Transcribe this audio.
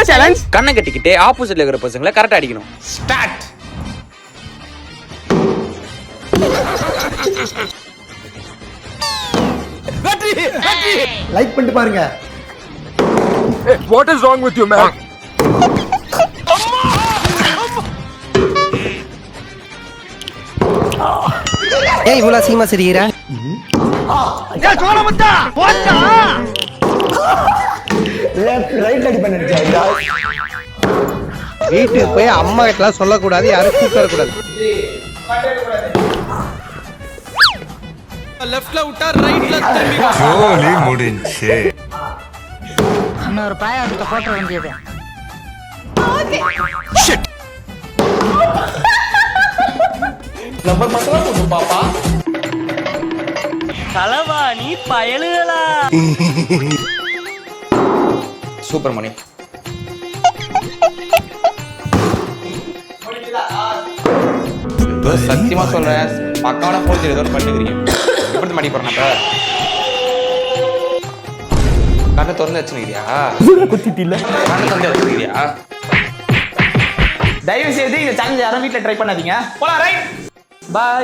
என்ன சேலஞ்ச்? கண்ணை கட்டிக்கிட்டு ஆப்போசிட்ல இருக்கிற பசங்களை கரெக்டா அடிக்கணும். ஸ்டார்ட். லைக் பண்ணிட்டு பாருங்க. What is wrong with you, man? ஏன் இவ்வளவு அசிங்கமா சிரிக்கிற? லெஃப்ட் ரைட் அடி பண்ணிருச்சா? வீட்டுக்கு போய் அம்மா கிட்ட சொல்லக்கூடாது, யாரும் கூப்பிட கூடாது. லெஃப்ட்ல விட்டா ரைட்ல திரும்பி ஜோலி முடிஞ்சு. இன்னொரு பாயாசத்தை போட்ட வேண்டியது. நம்பர் மட்டும் போடு பாப்பா. களவாணி பயலுகளா. Super money. சத்தியமா சொல்றேன், பக்காவான போலீஸ் ஏதோ பண்ணிக்கிறீங்க. எப்படி மாட்டி போறேன் அப்ப? கண்ணை திறந்து வச்சுக்கிறியா? குத்திட்டில. கண்ணை திறந்து வச்சுக்கிறியா? தயவு செய்து இந்த சேலஞ்ச் யாரும் வீட்ல ட்ரை பண்ணாதீங்க. போலாம் ரைட். பை.